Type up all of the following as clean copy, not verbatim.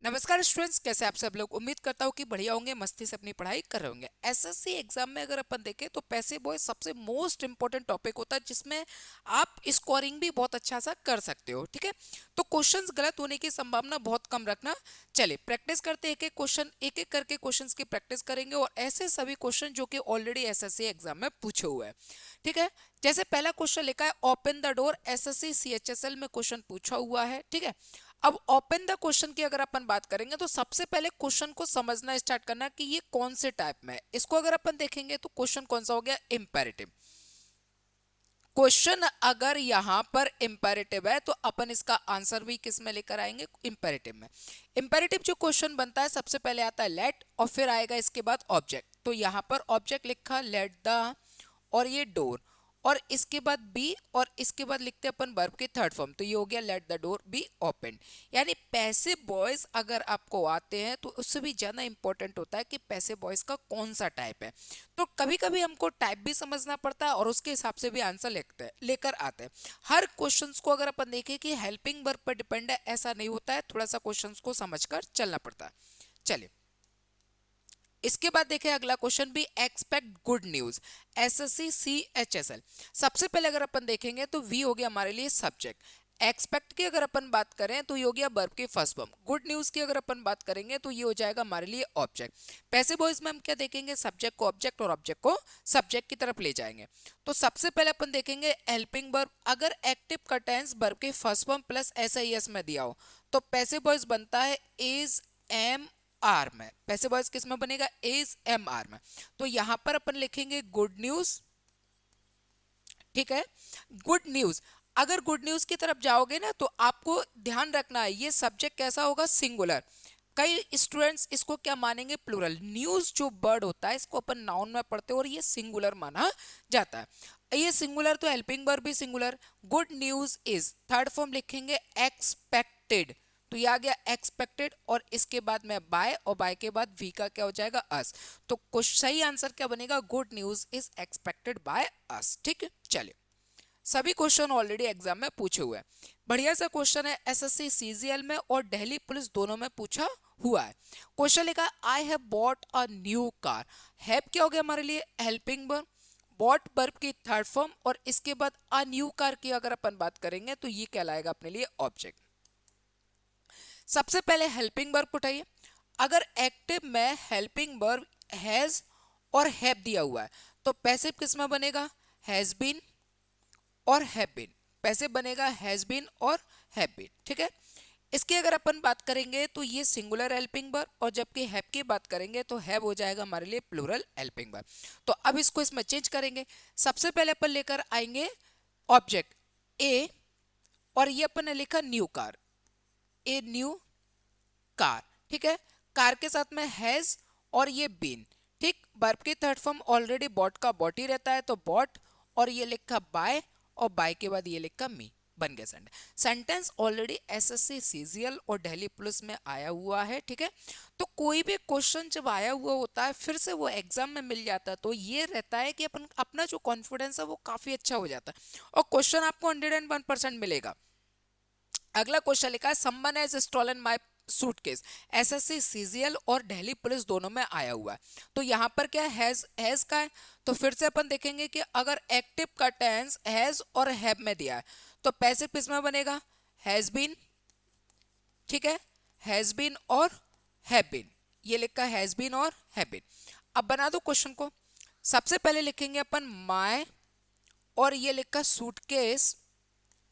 नमस्कार स्टूडेंट्स, कैसे आप सब लोग। उम्मीद करता हूँ कि बढ़िया होंगे, मस्ती से अपनी पढ़ाई कर रहे होंगे। एसएससी एग्जाम में अगर अपन देखें तो पैसे बॉय सबसे मोस्ट इंपॉर्टेंट टॉपिक होता है, जिसमें आप स्कोरिंग भी बहुत अच्छा सा कर सकते हो। ठीक है, तो क्वेश्चंस गलत होने की संभावना बहुत कम रखना। चलिए प्रैक्टिस करते एक एक क्वेश्चन, एक एक करके क्वेश्चंस की प्रैक्टिस करेंगे, और ऐसे सभी क्वेश्चन जो कि ऑलरेडी एसएससी एग्जाम में पूछे हुए हैं। ठीक है, जैसे पहला क्वेश्चन लिखा है open the door, SSC CHSL में क्वेश्चन पूछा हुआ है। ठीक है, अब ओपन द क्वेश्चन की अगर अपन बात करेंगे तो सबसे पहले क्वेश्चन को समझना स्टार्ट करना कि ये कौन से टाइप में है। इसको अगर अपन देखेंगे तो क्वेश्चन कौन सा हो गया, इंपेरेटिव क्वेश्चन। अगर यहां पर इंपेरेटिव है तो अपन इसका आंसर भी किस में लेकर आएंगे, इंपेरेटिव में। इंपेरेटिव जो क्वेश्चन बनता है सबसे पहले आता है लेट, और फिर आएगा इसके बाद ऑब्जेक्ट। तो यहां पर ऑब्जेक्ट लिखा लेट द, और ये डोर, और इसके बाद बी, और इसके बाद लिखते हैं अपन वर्ब की थर्ड फॉर्म। तो ये हो गया let the door be open. यानी पैसिव वॉइस अगर आपको आते हैं तो उससे भी ज्यादा इंपॉर्टेंट होता है कि पैसिव वॉइस का कौन सा टाइप है। तो कभी कभी हमको टाइप भी समझना पड़ता है और उसके हिसाब से भी आंसर लेकर आते हैं। हर क्वेश्चन को अगर अपन देखें कि हेल्पिंग वर्ब पर डिपेंड है, ऐसा नहीं होता है, थोड़ा सा क्वेश्चन को समझकर चलना पड़ता है। चलिए इसके बाद देखें अगला क्वेश्चन भी, expect good news, SSC CHSL. सबसे पहले अगर अपन देखेंगे तो वी हो गया हमारे लिए सब्जेक्ट। एक्सपेक्ट की अगर अपन बात करें तो ये हो गया वर्ब की फर्स्ट फॉर्म। गुड न्यूज की अगर अपन बात करेंगे तो ये हो जाएगा हमारे लिए ऑब्जेक्ट। पैसिव वॉइस में हम क्या देखेंगे, सब्जेक्ट को ऑब्जेक्ट और ऑब्जेक्ट को सब्जेक्ट की तरफ ले जाएंगे। तो सबसे पहले अपन देखेंगे हेल्पिंग वर्ब। अगर एक्टिव का टेंस वर्ब के फर्स्ट फॉर्म प्लस एसआईएस में दिया हो तो पैसिव वॉइस बनता है इज एम आर में। पैसिव वॉइस किस में बनेगा, इज एम आर में। तो यहां पर अपन लिखेंगे गुड न्यूज। ठीक है, गुड न्यूज। अगर गुड न्यूज की तरफ जाओगे ना तो आपको ध्यान रखना है ये सब्जेक्ट कैसा होगा, सिंगुलर। कई स्टूडेंट्स इसको क्या मानेंगे, प्लूरल। न्यूज जो वर्ड होता है इसको अपन नाउन में पढ़ते हैं और ये सिंगुलर माना जाता है। ये सिंगुलर तो हेल्पिंग वर्ब भी singular. Good news is, third form लिखेंगे एक्सपेक्टेड। तो ये आ गया एक्सपेक्टेड, और इसके बाद में बाय, और बाय के बाद वी का क्या हो जाएगा, अस। तो कुछ सही आंसर क्या बनेगा, good news is expected by us. ठीक है, चलिए सभी क्वेश्चन ऑलरेडी एग्जाम में पूछे हुए हैं। बढ़िया सा क्वेश्चन है, एसएससी सीजीएल में और दिल्ली पुलिस दोनों में पूछा हुआ है। क्वेश्चन लिखा I have bought a new car. Have क्या हो गया हमारे लिए, हेल्पिंग वर्ब। बॉट वर्ब की थर्ड फॉर्म, और इसके बाद अ न्यू कार की अगर अपन बात करेंगे तो ये कहलाएगा अपने लिए ऑब्जेक्ट। सबसे पहले हेल्पिंग वर्ब उठाइए। अगर एक्टिव में हेल्पिंग वर्ब हैज और हैव दिया हुआ है तो पैसिव किस में बनेगा, हैज बीन और हैव बीन। पैसिव बनेगा हैज बीन और हैव बीन। ठीक है, इसकी अगर अपन बात करेंगे तो ये सिंगुलर हेल्पिंग वर्ब, और जबकि हैव की बात करेंगे तो हैव हो जाएगा हमारे लिए प्लूरल हेल्पिंग वर्ब। तो अब इसको इसमें चेंज करेंगे। सबसे पहले अपन लेकर आएंगे ऑब्जेक्ट ए, और ये अपन ने लिखा new car, a new car. ठीक है, कार के साथ में हैज और ये बीन। ठीक, वर्ब की थर्ड फॉर्म ऑलरेडी बॉट का बॉट ही रहता है, तो बॉट, और ये लिखा बाय, और बाय के बाद ये लिखा मी, बन गया sentence. Sentence already SSC CGL और दिल्ली पुलिस में आया हुआ है। ठीक है, तो कोई भी क्वेश्चन जब आया हुआ होता है फिर से वो एग्जाम में मिल जाता है तो ये रहता है कि अपन अपना जो कॉन्फिडेंस है वो काफी अच्छा हो जाता है, और क्वेश्चन आपको 101% मिलेगा। अगला क्वेश्चन लिखा है someone has stolen my suitcase. SSC CGL और दिल्ली पुलिस दोनों में आया हुआ है। तो यहाँ पर क्या हैज का है, तो फिर से अपन देखेंगे कि अगर एक्टिव का टेंस हैज और हैव में दिया है तो पैसिव किस में बनेगा, हैज बीन। ठीक है, हैज बीन और हैव बीन, ये लिखा हैज बीन और हैव बीन। अब बना दो क्वेश्चन को। सबसे पहले लिखेंगे अपन माय, और ये लिखा सूटकेस।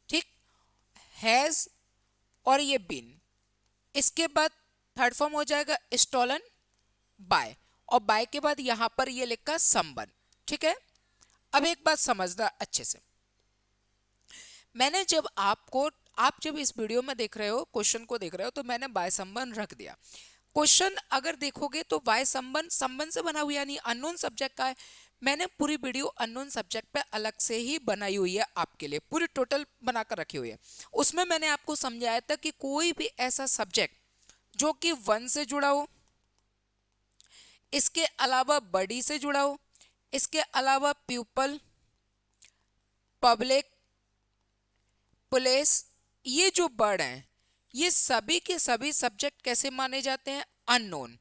ठीक, हैज और ये बीन। इसके बाद थर्ड फॉर्म हो जाएगा स्टोलन बाय, और बाय के बाद यहां पर ये लिखा समवन। ठीक है, अब एक बात समझना अच्छे से। मैंने जब आपको, आप जब इस वीडियो में देख रहे हो, क्वेश्चन को देख रहे हो, तो मैंने बाय समवन रख दिया। क्वेश्चन अगर देखोगे तो बाय संबंध, संबंध से बना हुआ यानी अननोन सब्जेक्ट का है। मैंने पूरी वीडियो अननोन सब्जेक्ट पे अलग से ही बनाई हुई है आपके लिए, पूरी टोटल बनाकर रखी हुई है। उसमें मैंने आपको समझाया था कि कोई भी ऐसा सब्जेक्ट जो कि वन से जुड़ा हो, इसके अलावा बडी से जुड़ा हो, इसके अलावा पीपल, पब्लिक, पुलिस, ये जो वर्ड हैं ये सभी के सभी सब्जेक्ट कैसे माने जाते हैं? अननोन।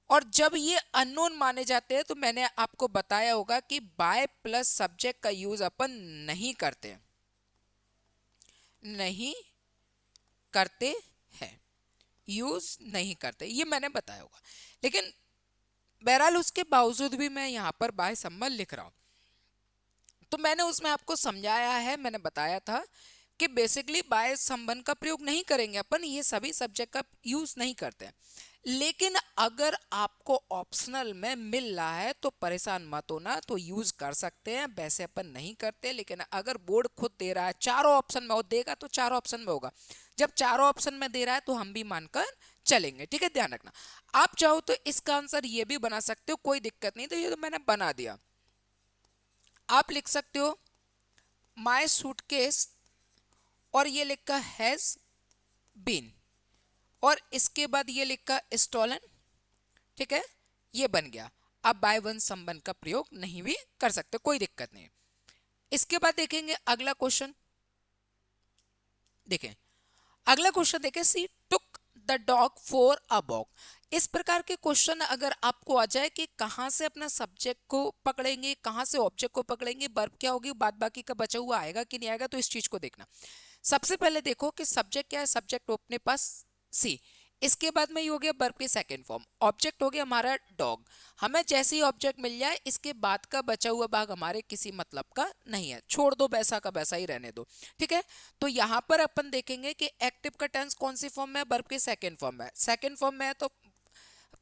और जब ये अननोन माने जाते हैं तो मैंने आपको बताया होगा कि बाय प्लस सब्जेक्ट का यूज अपन नहीं करते, नहीं करते हैं, यूज नहीं करते, ये मैंने बताया होगा। लेकिन बहरहाल उसके बावजूद भी मैं यहाँ पर बाय संबंध लिख रहा हूं, तो मैंने उसमें आपको समझाया है, मैंने बताया था कि बेसिकली बाय संबंध का प्रयोग नहीं करेंगे अपन, ये सभी सब्जेक्ट का यूज नहीं करते हैं। लेकिन अगर आपको ऑप्शनल में मिल रहा है तो परेशान मत होना, तो यूज कर सकते हैं, वैसे अपन नहीं करते। लेकिन अगर बोर्ड खुद दे रहा है चारों ऑप्शन में, और देगा तो चारों ऑप्शन में होगा, जब चारों ऑप्शन में दे रहा है तो हम भी मानकर चलेंगे, ठीक है, ध्यान रखना। आप चाहो तो इसका आंसर ये भी बना सकते हो, कोई दिक्कत नहीं, तो ये तो मैंने बना दिया। आप लिख सकते हो माई सूटकेस और ये लिखा हैज बीन, और इसके बाद ये लिखा स्टॉलन, ठीक है, ये बन गया। अब बाय वन संबंध का प्रयोग नहीं भी कर सकते, कोई दिक्कत नहीं। इसके बाद देखेंगे अगला क्वेश्चन, देखें अगला क्वेश्चन, देखें she took the dog for a walk. इस प्रकार के क्वेश्चन अगर आपको आ जाए कि कहां से अपना सब्जेक्ट को पकड़ेंगे, कहां से ऑब्जेक्ट को पकड़ेंगे, वर्ब क्या होगी, बाद बाकी का बचा हुआ आएगा कि नहीं आएगा, तो इस चीज को देखना। सबसे पहले देखो कि सब्जेक्ट क्या है, सब्जेक्ट अपने पास सी, इसके बाद में ये हो गया वर्ब की सेकंड फॉर्म, ऑब्जेक्ट हो गया हमारा डॉग। हमें जैसे ही ऑब्जेक्ट मिल जाए इसके बाद का बचा हुआ भाग हमारे किसी मतलब का नहीं है, छोड़ दो, वैसा का वैसा ही रहने दो, ठीक है। तो यहां पर अपन देखेंगे कि एक्टिव का टेंस कौन सी फॉर्म में है, वर्ब की सेकंड फॉर्म में, सेकंड फॉर्म में है, तो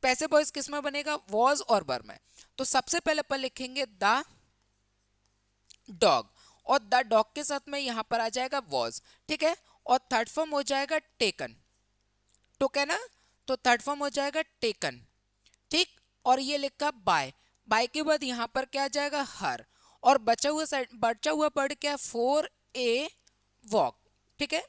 पैसिव वॉइस किस में बनेगा, वॉज और वर्ब में। तो सबसे पहले अपन लिखेंगे द डॉग, और द डॉग के साथ में यहां पर आ जाएगा वॉज, ठीक है, और थर्ड फॉर्म हो जाएगा टेकन, टुक है ना, तो थर्ड फॉर्म हो जाएगा टेकन, ठीक। और ये लिखा बाय, बाय के बाद यहां पर क्या आ जाएगा हर, और बचा हुआ वर्ड क्या, फॉर ए वॉक, ठीक है।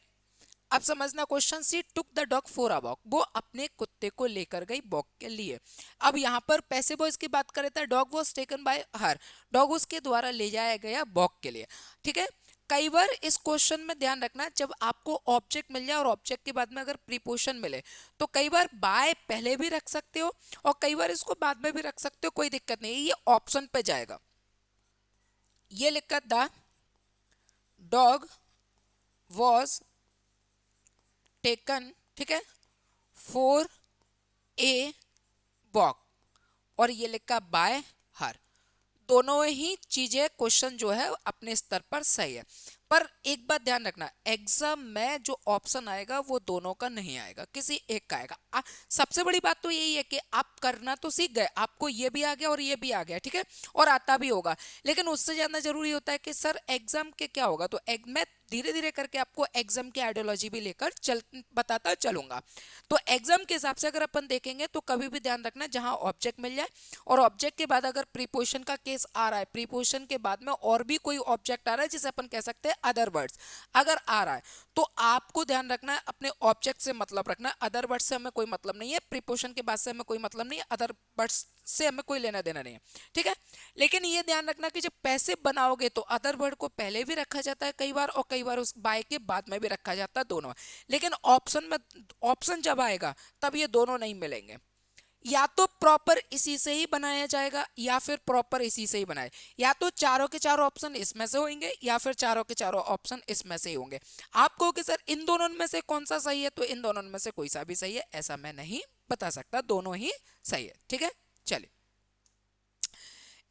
अब समझना question, she took the dog for a walk, वो अपने कुत्ते को लेकर गई वॉक के लिए। अब यहाँ पर पैसिव वॉइस की बात करें तो dog was taken by her, dog उसके द्वारा ले जाया गया वॉक के लिए, ठीक है। कई बार इस क्वेश्चन में ध्यान रखना, जब आपको ऑब्जेक्ट मिल जाए और ऑब्जेक्ट के बाद में अगर प्रीपोजिशन मिले तो कई बार बाय पहले भी रख सकते हो और कई बार इसको बाद में भी रख सकते हो, कोई दिक्कत नहीं, ये ऑप्शन पे जाएगा। ये लिखा द डॉग वॉज टेकन, ठीक है, फॉर ए वॉक, और ये लिखा बाय हर। दोनों ही चीजें क्वेश्चन जो है अपने स्तर पर सही है, पर एक बात ध्यान रखना, एग्जाम में जो ऑप्शन आएगा वो दोनों का नहीं आएगा, किसी एक का आएगा। सबसे बड़ी बात तो यही है कि आप करना तो सीख गए, आपको ये भी आ गया और ये भी आ गया, ठीक है, और आता भी होगा, लेकिन उससे ज्यादा जरूरी होता है कि सर एग्जाम के क्या होगा। तो मैं धीरे धीरे करके आपको एग्जाम की आइडियोलॉजी भी लेकर बताता चलूंगा। तो एग्जाम के हिसाब से अगर अपन देखेंगे तो कभी भी ध्यान रखना, जहां ऑब्जेक्ट मिल जाए और ऑब्जेक्ट के बाद अगर प्रीपोजिशन का केस आ रहा है, प्रीपोजिशन के बाद में और भी कोई ऑब्जेक्ट आ रहा है जिसे अपन कह सकते हैं अदर वर्ड्स, अगर आ रहा है तो आपको ध्यान रखना है अपने ऑब्जेक्ट से मतलब रखना है, अदर वर्ड्स से हमें कोई मतलब नहीं है, प्रीपोजिशन के बाद से हमें कोई मतलब नहीं है, अदर वर्ड्स से हमें कोई लेना देना नहीं है, ठीक है। लेकिन ये ध्यान रखना कि जब पैसिव बनाओगे तो अदर वर्ड को पहले भी रखा जाता है कई बार, और कई बार उस बाय के बाद में भी रखा जाता है, दोनों। लेकिन ऑप्शन में, ऑप्शन जब आएगा तब ये दोनों नहीं मिलेंगे, या तो प्रॉपर इसी से ही बनाया जाएगा या फिर प्रॉपर इसी से ही बनाए, या तो चारों के चारों ऑप्शन इसमें से होंगे या फिर चारों के चारों ऑप्शन इसमें से ही होंगे। आप कहोगे सर इन दोनों में से कौन सा सही है, तो इन दोनों में से कोई सा भी सही है ऐसा मैं नहीं बता सकता, दोनों ही सही है, ठीक है। चलिए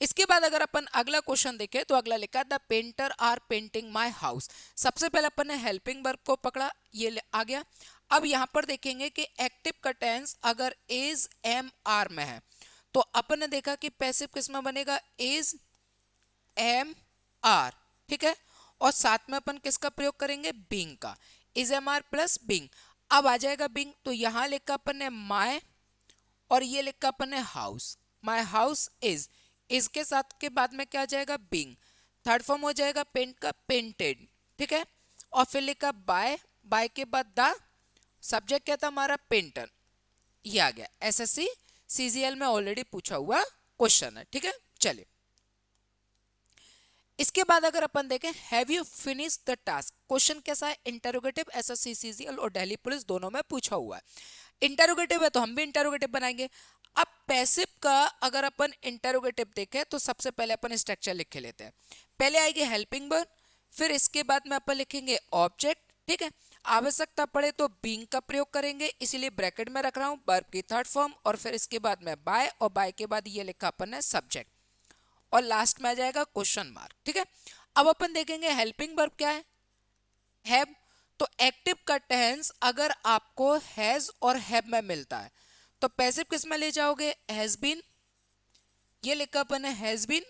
इसके बाद अगर अपन अगला क्वेश्चन देखें तो अगला लिखा the painter are painting my house. सबसे पहले अपन ने हेल्पिंग वर्ब को पकड़ा, ये आ गया। अब यहां पर देखेंगे कि एक्टिव का टेंस अगर इज एम आर में है तो अपन ने देखा कि पैसिव किस में बनेगा, इज एम आर, ठीक है, और साथ में अपन किसका प्रयोग करेंगे, बींग का, is am are plus being. अब आ जाएगा बींग, तो यहां लिखा अपन ने माय और ये लिखा अपन ने हाउस, माय हाउस इज के साथ के बाद में क्या आ जाएगा, बींग, थर्ड फॉर्म हो जाएगा पेंट का, पेंटेड, ठीक है, और फिर लिखा बाय, बाय के बाद द, सब्जेक्ट क्या था हमारा, पेंटर, ये आ गया। एसएससी सीजीएल में ऑलरेडी पूछा हुआ क्वेश्चन है, ठीक है। चलिए इसके बाद अगर अपन देखें have you finish the task, question कैसा है, इंटरोगेटिव, एसएससी सीजीएल और दिल्ली पुलिस दोनों में पूछा हुआ है। इंटरोगेटिव है तो हम भी इंटरोगेटिव बनाएंगे। अब पैसिव का अगर अपन इंटरोगेटिव देखें तो सबसे पहले अपन स्ट्रक्चर लिख के लेते हैं। पहले आएगी हेल्पिंग वर्ब, फिर इसके बाद में अपन लिखेंगे ऑब्जेक्ट, ठीक है। आवश्यकता पड़े तो बीइंग का प्रयोग करेंगे, इसीलिए ब्रैकेट में रख रहा हूं, वर्ब की थर्ड फॉर्म, और फिर इसके बाद में बाय, और बाय के बाद ये लिखा अपन ने सब्जेक्ट, और लास्ट में आ जाएगा क्वेश्चन मार्क, ठीक है। अब अपन देखेंगे हेल्पिंग वर्ब क्या है, हैव। तो एक्टिव का टेंस अगर आपको हैज और हैव में मिलता है तो पैसिव किस में ले जाओगे, हैज बीन, ये लिखा अपन है हैज बीन,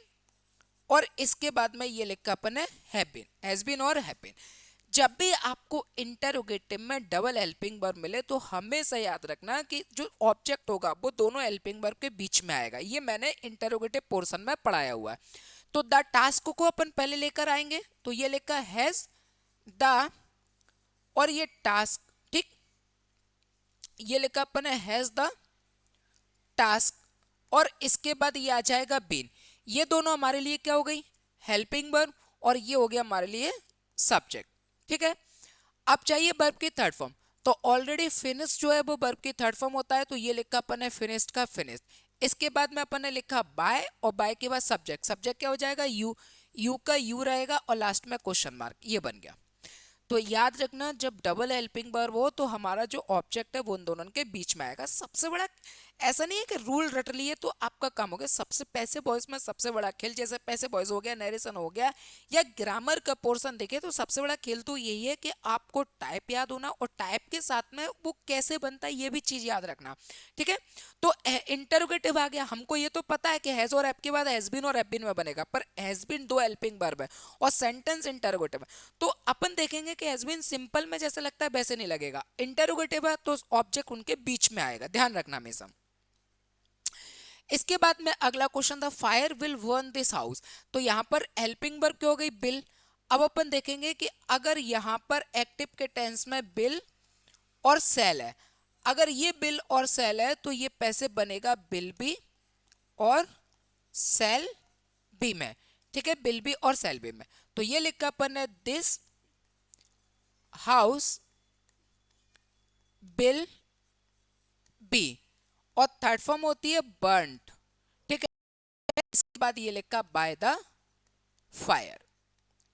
और इसके बाद में ये लिखा अपन है हैव बीन, हैज बीन और हैव बीन। जब भी आपको इंटरोगेटिव में डबल हेल्पिंग वर्ब मिले तो हमेशा याद रखना कि जो ऑब्जेक्ट होगा वो दोनों हेल्पिंग वर्ब के बीच में आएगा, ये मैंने इंटरोगेटिव पोर्शन में पढ़ाया हुआ है। तो द टास्क को अपन पहले लेकर आएंगे, तो ये लिखा हैज द, और ये टास्क, ठीक, ये लिखा अपन है हैज द टास्क, और इसके बाद ये आ जाएगा बीन। ये दोनों हमारे लिए क्या हो गई, हेल्पिंग वर्ब, और ये हो गया हमारे लिए सब्जेक्ट, ठीक है। अब चाहिए वर्ब की थर्ड फॉर्म, तो ऑलरेडी फिनिश जो है वो वर्ब की थर्ड फॉर्म होता है, तो ये लिखा अपन है फिनिश्ड का फिनिश्ड। इसके बाद में अपन ने लिखा बाय, और बाय के बाद सब्जेक्ट, सब्जेक्ट क्या हो जाएगा यू, यू का यू रहेगा, और लास्ट में क्वेश्चन मार्क, ये बन गया। तो याद रखना जब डबल हेल्पिंग वर्ब हो तो हमारा जो ऑब्जेक्ट है वो उन दोनों के बीच में आएगा। सबसे बड़ा ऐसा नहीं है कि रूल रट लिए तो आपका काम हो गया, सबसे पैसे बॉयज में सबसे बड़ा खेल, जैसे पैसे बॉयज हो गया, नरेशन हो गया, या ग्रामर का पोर्शन देखे तो सबसे बड़ा खेल तो यही है कि आपको टाइप याद होना, और टाइप के साथ में वो कैसे बनता है ये भी चीज याद रखना, ठीक है। तो इंटरोगेटिव आ गया, हमको ये तो पता है कि हैज और हैव के बाद हैज बीन और हैव बीन में बनेगा, पर हैज बीन दो हेल्पिंग वर्ब है और सेंटेंस इंटरोगेटिव है, तो अपन देखेंगे कि हैज बीन सिंपल में जैसे लगता है वैसे नहीं लगेगा, इंटरोगेटिव है तो ऑब्जेक्ट उनके बीच में आएगा, ध्यान रखना हमेशा। इसके बाद में अगला क्वेश्चन था fire will burn this house, तो यहां पर हेल्पिंग वर्ब क्या हो गई, बिल। अब अपन देखेंगे कि अगर यहां पर एक्टिव के टेंस में बिल और सेल है, अगर ये बिल और सेल है तो ये पैसे बनेगा बिल बी और सेल बी में, ठीक है, बिल बी और सेल बी में। तो ये लिखा अपन है दिस हाउस बिल बी, और थर्ड फॉर्म होती है बर्न्ड, ठीक है। इसके बाद ये लिखा बाय द फायर,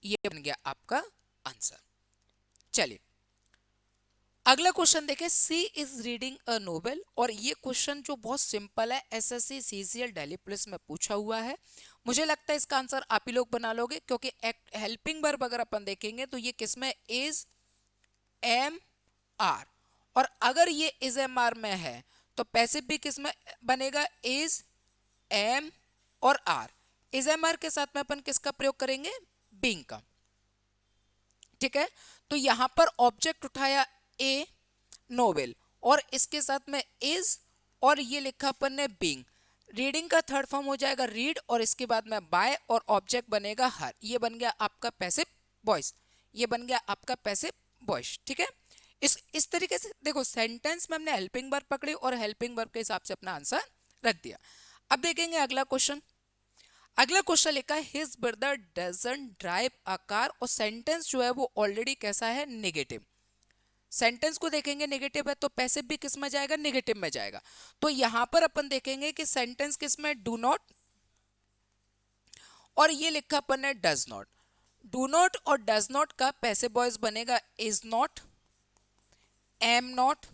ये बन गया आपका आंसर। चलिए अगला क्वेश्चन देखें, सी इज रीडिंग अ नोवेल, और ये क्वेश्चन जो बहुत सिंपल है, एसएससी सीजीएल दिल्ली पुलिस में पूछा हुआ है। मुझे लगता है इसका आंसर आप ही लोग बना लोगे, क्योंकि हेल्पिंग वर्ब अगर अपन देखेंगे तो ये किसमें, इज एम आर, और अगर ये इज एम आर में है तो पैसिव भी किसमें बनेगा, इज एम और आर। इज एम आर के साथ में अपन किसका प्रयोग करेंगे, बीइंग का, ठीक है। तो यहां पर ऑब्जेक्ट उठाया ए नोवेल, और इसके साथ में इज, और ये लिखा अपन ने बीइंग। रीडिंग का थर्ड फॉर्म हो जाएगा रीड, और इसके बाद में बाय, और ऑब्जेक्ट बनेगा हर, ये बन गया आपका पैसिव वॉइस, ये बन गया आपका पैसिव वॉइस, ठीक है। इस तरीके से देखो सेंटेंस में हमने हेल्पिंग वर्ब पकड़ी और हेल्पिंग वर्ब के हिसाब से अपना आंसर रख दिया। अब देखेंगे अगला क्वेश्चन। अगला क्वेश्चन लिखा है his brother doesn't drive a car, और सेंटेंस जो है वो ऑलरेडी कैसा है, नेगेटिव। सेंटेंस को देखेंगे नेगेटिव है तो पैसिव भी किस में जाएगा, नेगेटिव में जाएगा। तो यहां पर अपन देखेंगे कि सेंटेंस किस में, डू नॉट, और ये लिखा अपन ने डज नॉट। डू नॉट और डज नॉट का पैसिव वॉइस बनेगा इज नॉट, एम नॉट,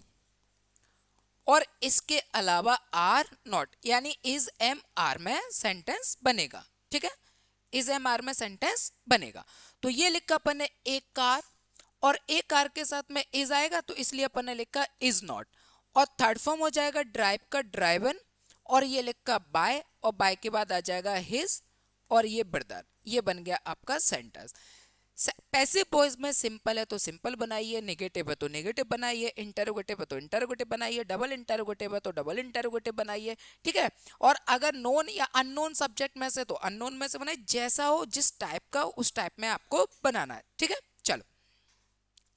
और इसके अलावा आर नॉट, यानी इज एम आर में सेंटेंस बनेगा, ठीक है, इज एम आर में सेंटेंस बनेगा। तो ये लिखा अपन ने एक कार, और एक कार के साथ में इज आएगा तो इसलिए अपन ने लिखा इज नॉट, और थर्ड फॉर्म हो जाएगा ड्राइव का ड्राइवन, और ये लिखा बाय, और बाय के बाद आ जाएगा हिज, और ये ब्रदर, ये बन गया आपका सेंटेंस। पैसिव वॉइस में सिंपल है तो सिंपल बनाइए, नेगेटिव है तो नेगेटिव बनाइए, इंटरोगेटिव है तो इंटरोगेटिव बनाइए, डबल इंटरोगेटिव है तो डबल इंटरोगेटिव बनाइए, ठीक है। और अगर नोन या अननोन सब्जेक्ट में से तो अननोन में से बनाइए, जैसा हो जिस टाइप का उस टाइप में आपको बनाना है, ठीक है। चलो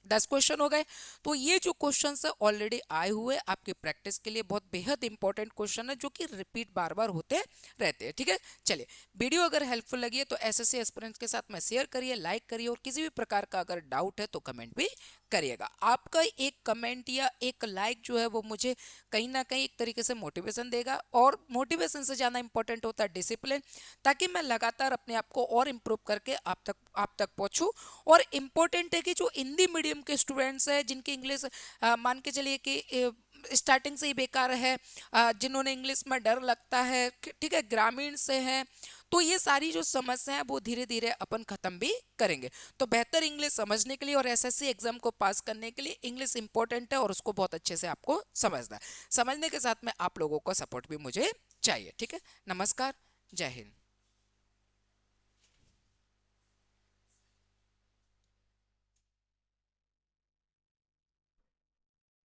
10 क्वेश्चन हो गए। तो ये जो क्वेश्चन है ऑलरेडी आए हुए आपके प्रैक्टिस के लिए बहुत बेहद इंपॉर्टेंट क्वेश्चन है जो कि रिपीट बार बार होते रहते हैं। ठीक है, चलिए वीडियो अगर हेल्पफुल लगी है तो एसएससी एस्पिरेंट्स के साथ में शेयर करिए, लाइक करिए, और किसी भी प्रकार का अगर डाउट है तो कमेंट भी करिएगा। आपका एक कमेंट या एक लाइक जो है वो मुझे कहीं ना कहीं एक तरीके से मोटिवेशन देगा, और मोटिवेशन से ज़्यादा इंपॉर्टेंट होता है डिसिप्लिन, ताकि मैं लगातार अपने आप को और इम्प्रूव करके आप तक पहुंचूं। और इम्पोर्टेंट है कि जो हिंदी मीडियम के स्टूडेंट्स हैं जिनकी इंग्लिश मान के चलिए कि स्टार्टिंग से ही बेकार है, जिन्होंने इंग्लिश में डर लगता है, ठीक है, ग्रामीण से हैं, तो ये सारी जो समस्या है वो धीरे धीरे अपन खत्म भी करेंगे। तो बेहतर इंग्लिश समझने के लिए और एसएससी एग्जाम को पास करने के लिए इंग्लिश इंपॉर्टेंट है, और उसको बहुत अच्छे से आपको समझना है। समझने के साथ में आप लोगों का सपोर्ट भी मुझे चाहिए। ठीक है, नमस्कार, जय हिंद।